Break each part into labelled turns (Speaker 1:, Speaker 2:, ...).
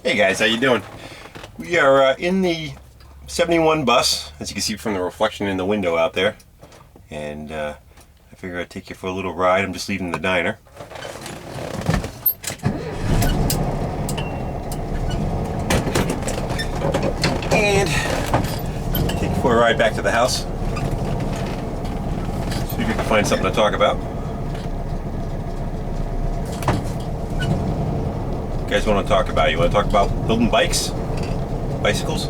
Speaker 1: Hey guys, how you doing? We are in the 71 bus, as you can see from the reflection in the window out there. And I figure I'd take you for a little ride. I'm just leaving the diner. And take you for a ride back to the house. See if we can find something to talk about. You guys want to talk about? You want to talk about building bikes? Bicycles?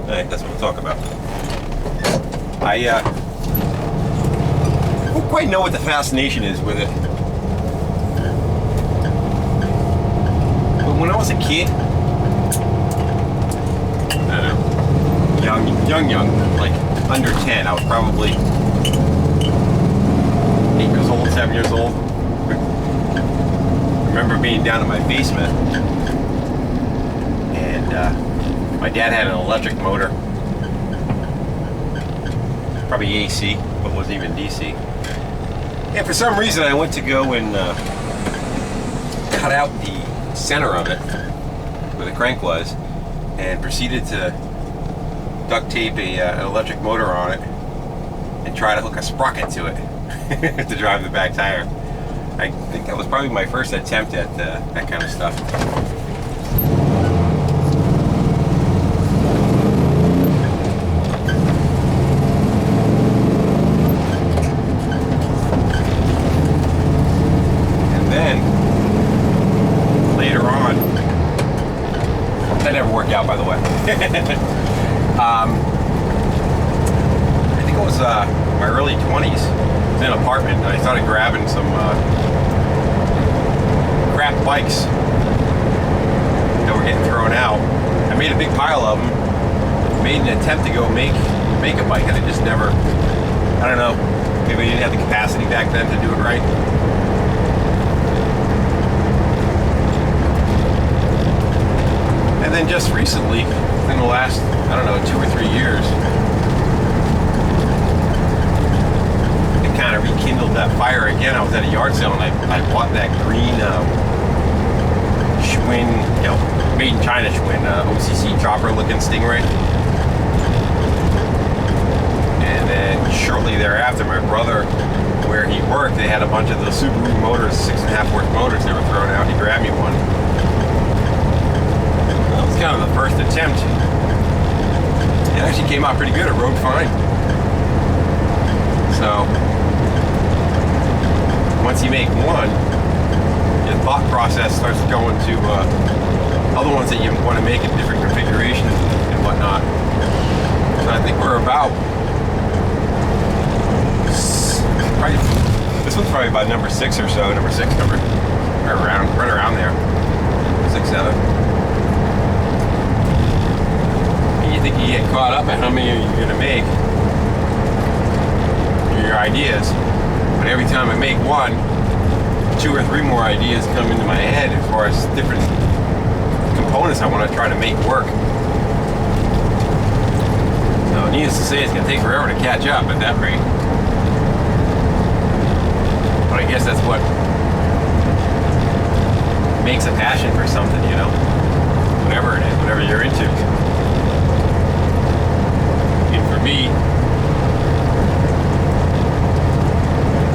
Speaker 1: Alright, that's what we'll talk about. I don't quite know what the fascination is with it. But when I was a kid, I don't know, young, like under 10, I was probably 8 years old, 7 years old. I remember being down in my basement, and my dad had an electric motor, probably AC, but wasn't even DC. And for some reason, I went to go and cut out the center of it, where the crank was, and proceeded to duct tape an electric motor on it and try to hook a sprocket to it to drive the back tire. I think that was probably my first attempt at that kind of stuff. And then, later on, that never worked out, by the way. I think it was my early 20s. I was in an apartment, and I started grabbing some crap bikes that were getting thrown out. I made a big pile of them, made an attempt to go make a bike, and I just never, I don't know, maybe I didn't have the capacity back then to do it right. And then just recently, in the last, I don't know, 2 or 3 years, it kind of rekindled that fire again. I was at a yard sale and I bought that green Schwinn, made in China Schwinn, OCC chopper looking Stingray. And then shortly thereafter, my brother, where he worked, they had a bunch of the Subaru motors, 6.5 horse motors they were throwing out. He grabbed me one. That was kind of the first attempt. It actually came out pretty good. It rode fine. So, once you make one, your thought process starts going to other ones that you want to make in different configurations and whatnot. So I think we're about, this one's probably about number 6 or so, number 6 number, right around there, 6, 7. And you think you get caught up at how many you're going to make, your ideas, but every time I make one, 2 or 3 more ideas come into my head as far as different components I want to try to make work. So needless to say, it's going to take forever to catch up at that rate. But I guess that's what makes a passion for something, you know? Whatever it is, whatever you're into. And for me,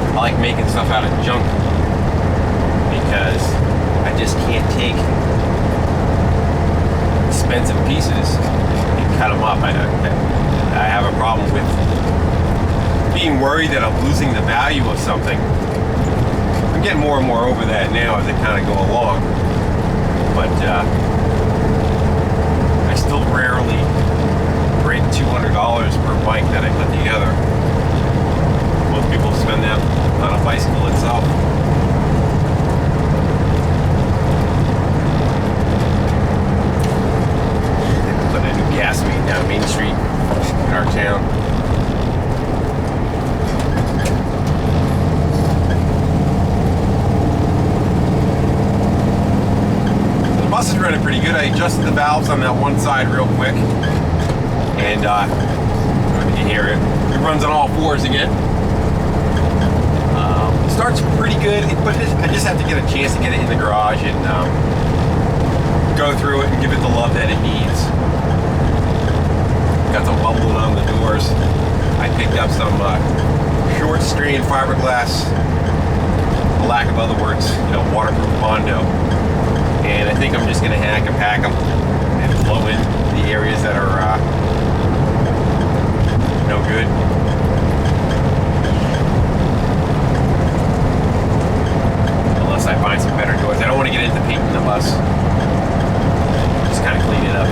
Speaker 1: I like making stuff out of junk, because I just can't take expensive pieces and cut them up. I have a problem with being worried that I'm losing the value of something. I'm getting more and more over that now as I kind of go along, but I still rarely break $200 per bike that I put together. Most people spend that on a bicycle itself. Gas main down Main Street in our town. The bus is running pretty good. I adjusted the valves on that one side real quick, and you can hear it. It runs on all 4s again. It starts pretty good, but I just have to get a chance to get it in the garage and go through it and give it the love that it needs. Got some bubbling on the doors. I picked up some short strain fiberglass, for lack of other words, waterproof Bondo. And I think I'm just gonna hack and pack them and blow in the areas that are no good. Unless I find some better doors. I don't want to get into painting the bus. Just kind of clean it up.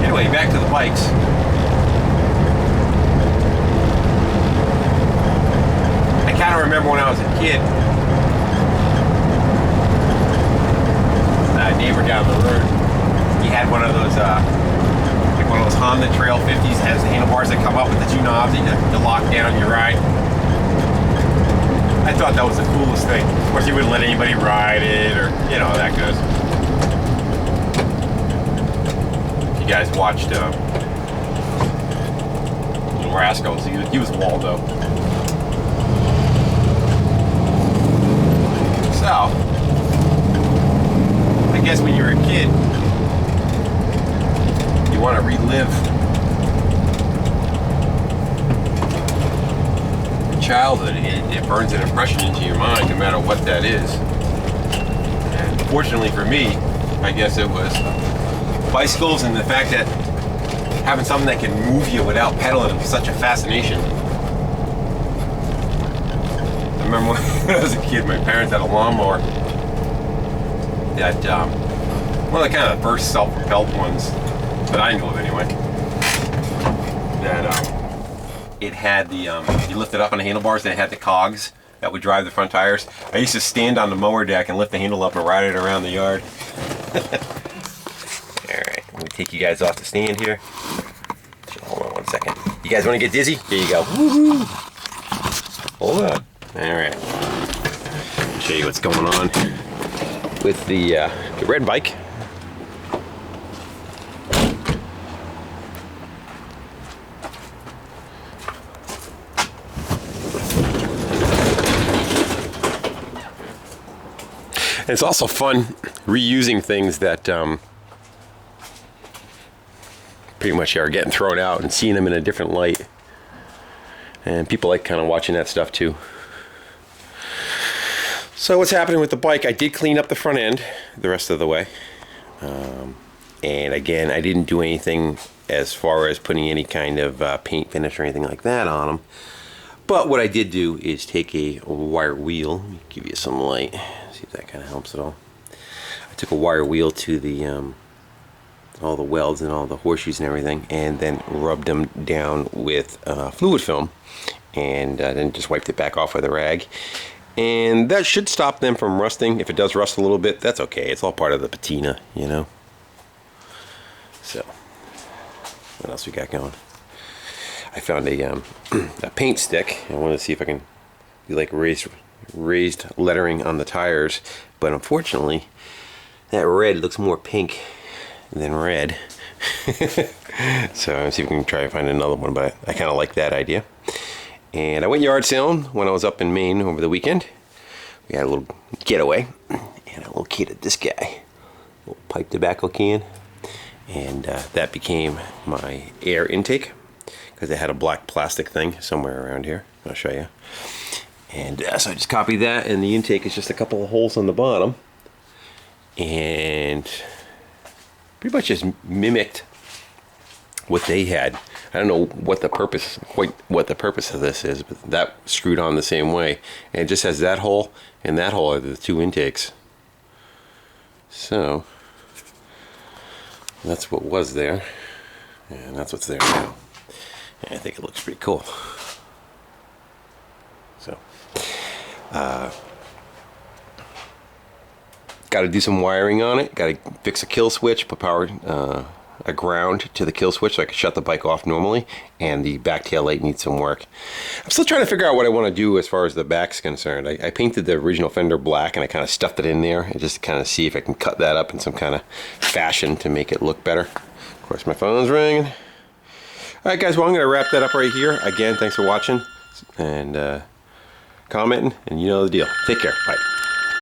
Speaker 1: Anyway, back to the bikes. I kind of remember when I was a kid, a neighbor down the road, he had one of those, like one of those Honda Trail 50s, has the handlebars that come up with the two knobs to lock down your ride. I thought that was the coolest thing. Of course, he wouldn't let anybody ride it, or how that goes. If you guys watched Little Rascals, he was Waldo. So, I guess when you're a kid, you want to relive your childhood. It burns an impression into your mind, no matter what that is. And fortunately for me, I guess it was bicycles and the fact that having something that can move you without pedaling is such a fascination. I remember when I was a kid, my parents had a lawnmower that, one of the kind of first self-propelled ones that I knew of anyway, that it had the, you lift it up on the handlebars and it had the cogs that would drive the front tires. I used to stand on the mower deck and lift the handle up and ride it around the yard. Alright, let me take you guys off the stand here. Hold on one second. You guys want to get dizzy? Here you go. Woohoo! Hold on. Alright. Show you what's going on with the red bike. And it's also fun reusing things that pretty much are getting thrown out and seeing them in a different light. And people like kind of watching that stuff too. So what's happening with the bike, I did clean up the front end the rest of the way. And again, I didn't do anything as far as putting any kind of paint finish or anything like that on them. But what I did do is take a wire wheel. Let me give you some light. See if that kind of helps at all. I took a wire wheel to the all the welds and all the horseshoes and everything, and then rubbed them down with fluid film, and then just wiped it back off with a rag. And that should stop them from rusting. If it does rust a little bit, that's okay. It's all part of the patina, So, what else we got going? I found a paint stick. I wanted to see if I can do like raised lettering on the tires, but unfortunately, that red looks more pink than red. So let's see if we can try to find another one, but I kind of like that idea. And I went yard sailing when I was up in Maine over the weekend. We had a little getaway, and I located this guy, a little pipe tobacco can, and that became my air intake, because it had a black plastic thing somewhere around here. I'll show you. And so I just copied that, and the intake is just a couple of holes on the bottom, and pretty much just mimicked what they had. I don't know what the purpose of this is, but that screwed on the same way, and it just has that hole and that hole are the two intakes. So that's what was there, and that's what's there now. And I think it looks pretty cool. So got to do some wiring on it. Got to fix a kill switch, put power, a ground to the kill switch so I can shut the bike off normally, and the back tail light needs some work. I'm still trying to figure out what I want to do as far as the back's concerned. I painted the original fender black, and I kind of stuffed it in there, and just to kind of see if I can cut that up in some kind of fashion to make it look better. Of course, my phone's ringing. All right, guys, well, I'm going to wrap that up right here. Again, thanks for watching and commenting, and you know the deal. Take care. Bye.